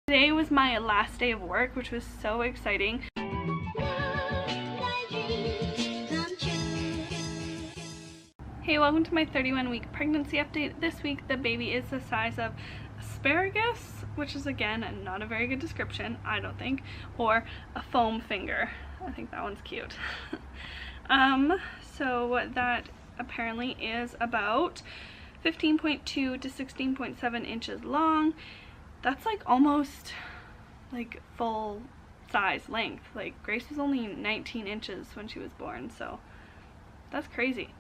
Today was my last day of work, which was so exciting. Hey, welcome to my 31-week pregnancy update. This week the baby is the size of asparagus, which is again not a very good description, I don't think, or a foam finger. I think that one's cute. So that apparently is about 15.2 to 16.7 inches long. That's like almost like full size length. Like Grace was only 19 inches when she was born, so that's crazy.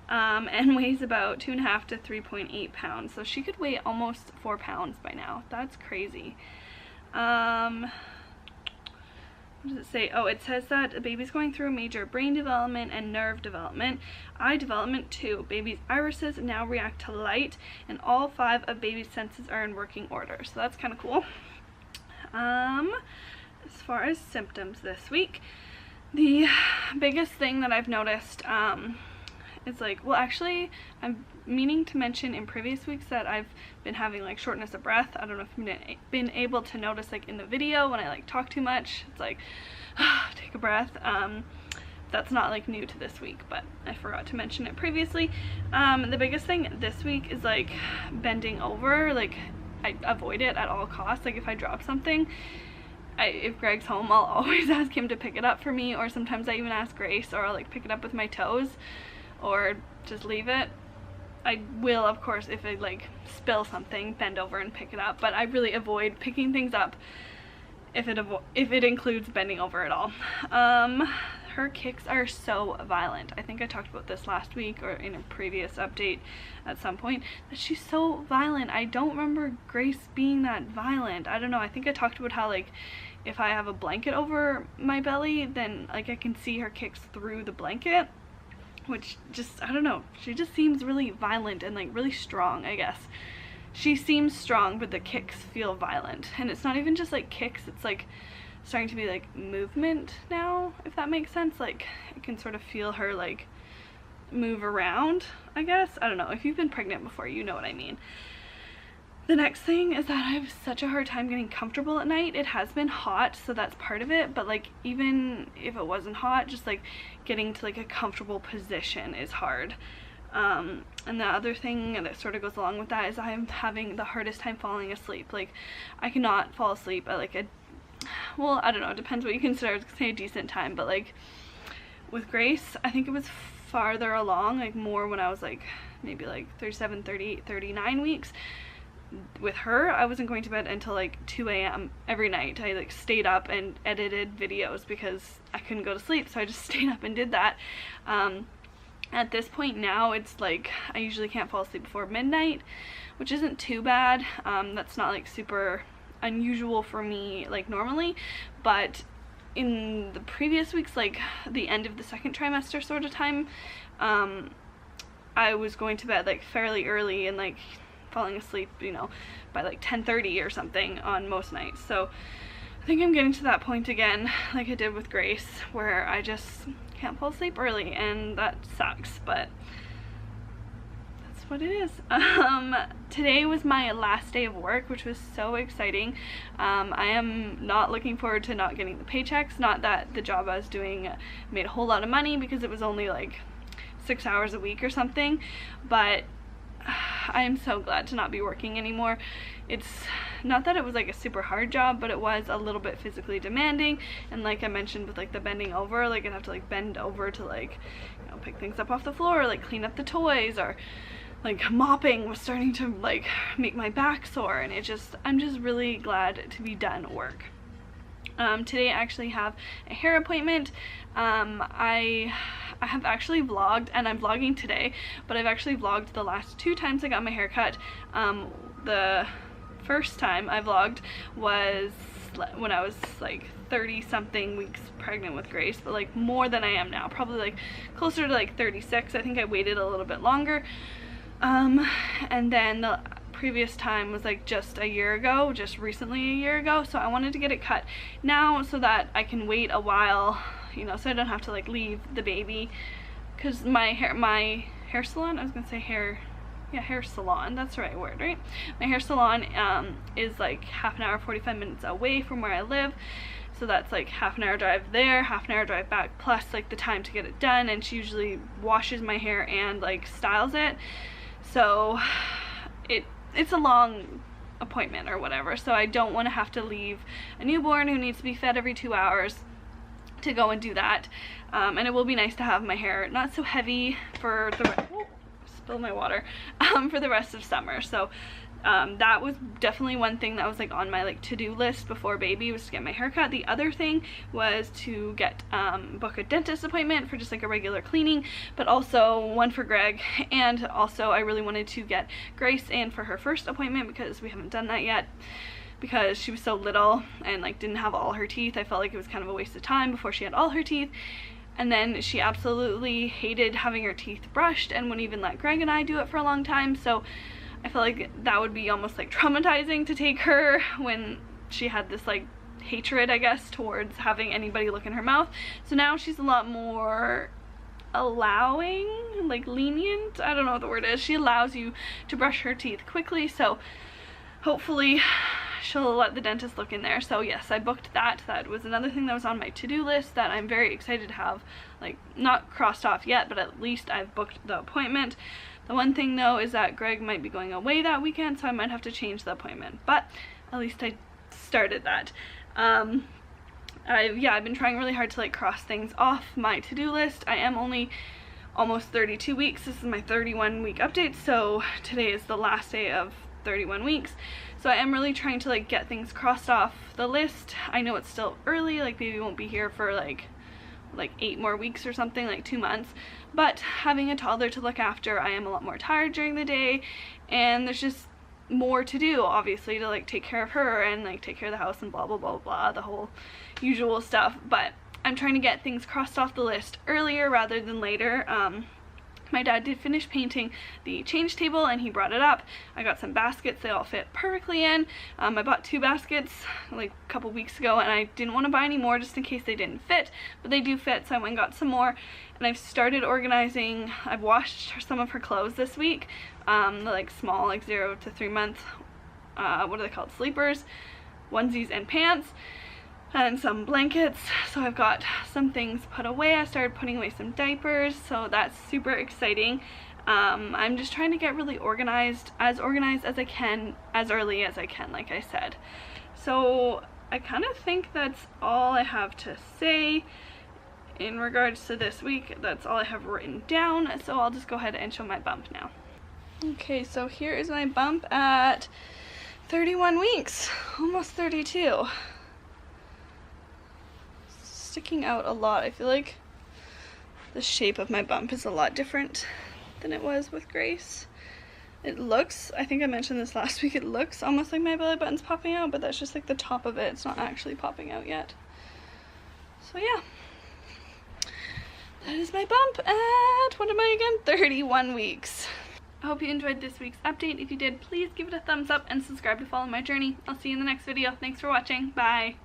And weighs about 2.5 to 3.8 pounds, so she could weigh almost 4 pounds by now. That's crazy. What does it say? Oh, it says that a baby's going through major brain development and nerve development, eye development too. Baby's irises now react to light, and all 5 of baby's senses are in working order. So that's kind of cool. As far as symptoms this week, the biggest thing that I've noticed it's like, well, actually I'm meaning to mention in previous weeks that I've been having like shortness of breath. I don't know if you've been able to notice like in the video when I like talk too much, it's like take a breath. That's not like new to this week, but I forgot to mention it previously. The biggest thing this week is like bending over. Like I avoid it at all costs. Like if I drop something, if Greg's home, I'll always ask him to pick it up for me, or sometimes I even ask Grace, or I'll like pick it up with my toes or just leave it. I will, of course, if I like spill something, bend over and pick it up, but I really avoid picking things up if it includes bending over at all. Her kicks are so violent. I think I talked about this last week or in a previous update at some point, that she's so violent. I don't remember Grace being that violent. I don't know, I think I talked about how like if I have a blanket over my belly, then like I can see her kicks through the blanket, which just, I don't know, she just seems really violent and like really strong, I guess. She seems strong, but the kicks feel violent. And it's not even just like kicks, it's like starting to be like movement now, if that makes sense. Like I can sort of feel her like move around, I guess. I don't know, if you've been pregnant before, you know what I mean. The next thing is that I have such a hard time getting comfortable at night. It has been hot, so that's part of it, but like even if it wasn't hot, just like getting to like a comfortable position is hard. And the other thing that sort of goes along with that is I'm having the hardest time falling asleep. Like I cannot fall asleep at like a, well, I don't know, it depends what you consider. I was gonna say a decent time, but like with Grace, I think it was farther along, like more when I was like maybe like 37, 38, 39 weeks. With her, I wasn't going to bed until like 2 a.m. every night. I like stayed up and edited videos because I couldn't go to sleep, so I just stayed up and did that. At this point now, it's like I usually can't fall asleep before midnight, which isn't too bad. That's not like super unusual for me like normally, but in the previous weeks, like the end of the second trimester sort of time, I was going to bed like fairly early and like falling asleep, you know, by like 10:30 or something on most nights. So I think I'm getting to that point again, like I did with Grace, where I just can't fall asleep early, and that sucks, but that's what it is. Today was my last day of work, which was so exciting. I am not looking forward to not getting the paychecks. Not that the job I was doing made a whole lot of money, because it was only like 6 hours a week or something, but I am so glad to not be working anymore. It's not that it was like a super hard job, but it was a little bit physically demanding, and like I mentioned with like the bending over, like I'd have to like bend over to like, you know, pick things up off the floor, or, like clean up the toys, or like mopping was starting to like make my back sore, and I'm just really glad to be done work. Today I actually have a hair appointment. I have actually vlogged, and I'm vlogging today, but I've actually vlogged the last 2 times I got my hair cut. The first time I vlogged was when I was like 30 something weeks pregnant with Grace, but like more than I am now, probably like closer to like 36. I think I waited a little bit longer. And then the previous time was like just a year ago, just recently a year ago, so I wanted to get it cut now so that I can wait a while, you know, so I don't have to like leave the baby, because my hair salon, I was gonna say hair hair salon, that's the right word, right? My hair salon is like half an hour, 45 minutes away from where I live. So that's like half an hour drive there, half an hour drive back, plus like the time to get it done. And she usually washes my hair and like styles it. So it's a long appointment or whatever. So I don't want to have to leave a newborn who needs to be fed every 2 hours to go and do that. And it will be nice to have my hair not so heavy for the spill my water for the rest of summer. So that was definitely one thing that was like on my like to-do list before baby, was to get my hair cut. The other thing was to get book a dentist appointment for just like a regular cleaning, but also one for Greg, and also I really wanted to get Grace in for her first appointment because we haven't done that yet, because she was so little and like didn't have all her teeth. I felt like it was kind of a waste of time before she had all her teeth. And then she absolutely hated having her teeth brushed and wouldn't even let Greg and I do it for a long time. So I feel like that would be almost like traumatizing to take her when she had this like hatred, I guess, towards having anybody look in her mouth. So now she's a lot more allowing, like lenient, I don't know what the word is. She allows you to brush her teeth quickly, so hopefully she'll let the dentist look in there. So yes, I booked that. That was another thing that was on my to-do list that I'm very excited to have, like, not crossed off yet, but at least I've booked the appointment. The one thing though is that Greg might be going away that weekend, so I might have to change the appointment, but at least I started that. I've been trying really hard to like cross things off my to-do list. I am only almost 32 weeks. This is my 31 week update, so today is the last day of 31 weeks. So I am really trying to like get things crossed off the list. I know it's still early, like baby won't be here for like 8 more weeks or something, like 2 months, but having a toddler to look after, I am a lot more tired during the day, and there's just more to do, obviously, to like take care of her and like take care of the house and blah blah blah blah, the whole usual stuff. But I'm trying to get things crossed off the list earlier rather than later. My dad did finish painting the change table and he brought it up. I got some baskets, they all fit perfectly in. I bought 2 baskets like a couple weeks ago, and I didn't want to buy any more just in case they didn't fit, but they do fit, so I went and got some more. And I've started organizing. I've washed some of her clothes this week, the like small, like 0 to 3 month, what are they called, sleepers, onesies and pants, and some blankets. So I've got some things put away. I started putting away some diapers, so that's super exciting. I'm just trying to get really organized as I can, as early as I can, like I said. So I kind of think that's all I have to say in regards to this week. That's all I have written down, so I'll just go ahead and show my bump now. Okay, so here is my bump at 31 weeks, almost 32. Sticking out a lot. I feel like the shape of my bump is a lot different than it was with Grace. It looks, I think I mentioned this last week, it looks almost like my belly button's popping out, but that's just like the top of it. It's not actually popping out yet. So yeah, that is my bump at, what am I again, 31 weeks. I hope you enjoyed this week's update. If you did, please give it a thumbs up and subscribe to follow my journey. I'll see you in the next video. Thanks for watching. Bye.